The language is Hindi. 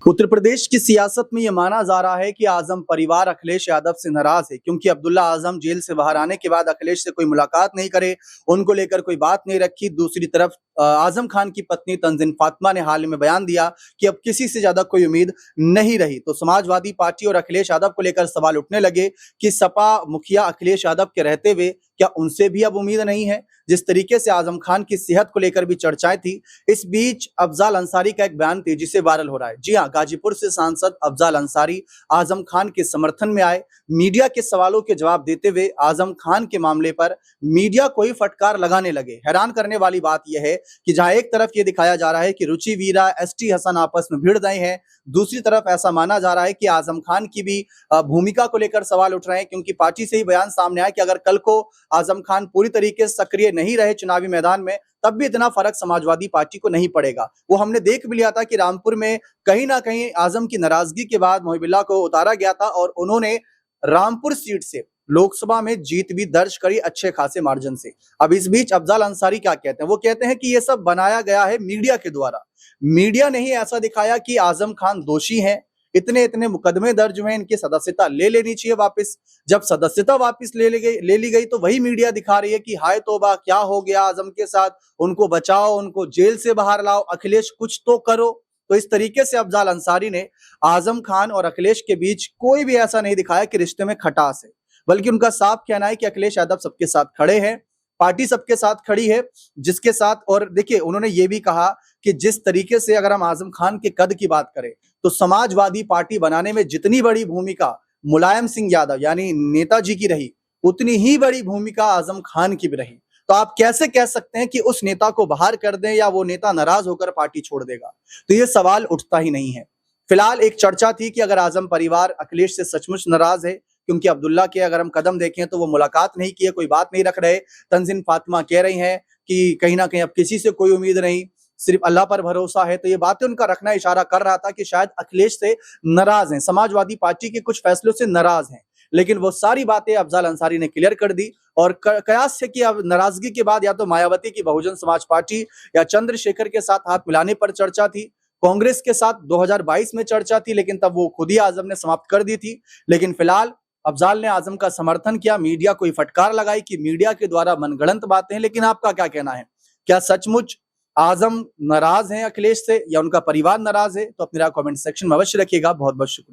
उत्तर प्रदेश की सियासत में यह माना जा रहा है कि आजम परिवार अखिलेश यादव से नाराज है, क्योंकि अब्दुल्ला आजम जेल से बाहर आने के बाद अखिलेश से कोई मुलाकात नहीं करे, उनको लेकर कोई बात नहीं रखी। दूसरी तरफ आजम खान की पत्नी तंजीन फातिमा ने हाल में बयान दिया कि अब किसी से ज्यादा कोई उम्मीद नहीं रही। तो समाजवादी पार्टी और अखिलेश यादव को लेकर सवाल उठने लगे कि सपा मुखिया अखिलेश यादव के रहते हुए क्या उनसे भी अब उम्मीद नहीं है। जिस तरीके से आजम खान की सेहत को लेकर भी चर्चाएं थी, इस बीच अफजाल अंसारी का एक बयान तेजी से वायरल हो रहा है। जी हां, गाजीपुर से सांसद अफजाल अंसारी आजम खान के समर्थन में आए। मीडिया के सवालों के जवाब देते हुए आजम खान के मामले पर मीडिया को ही फटकार लगाने लगे। हैरान करने वाली बात यह है कि जहां एक तरफ ये दिखाया जा रहा है कि रुचि वीरा एसटी हसन आपस में भिड़ गए हैं, दूसरी तरफ ऐसा माना जा रहा है कि आजम खान की भी भूमिका को लेकर सवाल उठ रहे हैं, क्योंकि पार्टी से ही बयान सामने आया कि अगर कल को आजम खान पूरी तरीके से सक्रिय नहीं रहे चुनावी मैदान में, तब भी इतना फर्क समाजवादी पार्टी को नहीं पड़ेगा। वो हमने देख भी लिया था कि रामपुर में कहीं ना कहीं आजम की नाराजगी के बाद मोहिबुल्लाह को उतारा गया था और उन्होंने रामपुर सीट से लोकसभा में जीत भी दर्ज करी अच्छे खासे मार्जिन से। अब इस बीच अफजाल अंसारी क्या कहते हैं? वो कहते हैं कि ये सब बनाया गया है मीडिया के द्वारा। मीडिया ने ही ऐसा दिखाया कि आजम खान दोषी हैं, इतने इतने मुकदमे दर्ज हुए, इनकी सदस्यता ले लेनी चाहिए वापस। जब सदस्यता वापस ले ली गई तो वही मीडिया दिखा रही है कि हाय तौबा, क्या हो गया आजम के साथ, उनको बचाओ, उनको जेल से बाहर लाओ, अखिलेश कुछ तो करो। तो इस तरीके से अफजाल अंसारी ने आजम खान और अखिलेश के बीच कोई भी ऐसा नहीं दिखाया कि रिश्ते में खटास है, बल्कि उनका साफ कहना है कि अखिलेश यादव सबके साथ खड़े हैं, पार्टी सबके साथ खड़ी है, जिसके साथ। और देखिए, उन्होंने ये भी कहा कि जिस तरीके से अगर हम आजम खान के कद की बात करें तो समाजवादी पार्टी बनाने में जितनी बड़ी भूमिका मुलायम सिंह यादव यानी नेताजी की रही, उतनी ही बड़ी भूमिका आजम खान की भी रही। तो आप कैसे कह सकते हैं कि उस नेता को बाहर कर दें या वो नेता नाराज होकर पार्टी छोड़ देगा? तो ये सवाल उठता ही नहीं है। फिलहाल एक चर्चा थी कि अगर आजम परिवार अखिलेश से सचमुच नाराज है, क्योंकि अब्दुल्ला के अगर हम कदम देखें तो वो मुलाकात नहीं किए, कोई बात नहीं रख रहे। तंजीन फातिमा कह रही हैं कि कहीं ना कहीं अब किसी से कोई उम्मीद नहीं, सिर्फ अल्लाह पर भरोसा है। तो ये बातें उनका रखना इशारा कर रहा था कि शायद अखिलेश से नाराज हैं, समाजवादी पार्टी के कुछ फैसलों से नाराज हैं। लेकिन वो सारी बातें अफजाल अंसारी ने क्लियर कर दी और कयास है कि अब नाराजगी के बाद या तो मायावती की बहुजन समाज पार्टी या चंद्रशेखर के साथ हाथ मिलाने पर चर्चा थी, कांग्रेस के साथ 2022 में चर्चा थी, लेकिन तब वो खुद ही आजम ने समाप्त कर दी थी। लेकिन फिलहाल अफजाल ने आजम का समर्थन किया, मीडिया को फटकार लगाई कि मीडिया के द्वारा मनगढ़ंत बातें हैं। लेकिन आपका क्या कहना है? क्या सचमुच आजम नाराज हैं अखिलेश से या उनका परिवार नाराज है? तो अपनी राय कमेंट सेक्शन में अवश्य रखिएगा। बहुत बहुत शुक्रिया।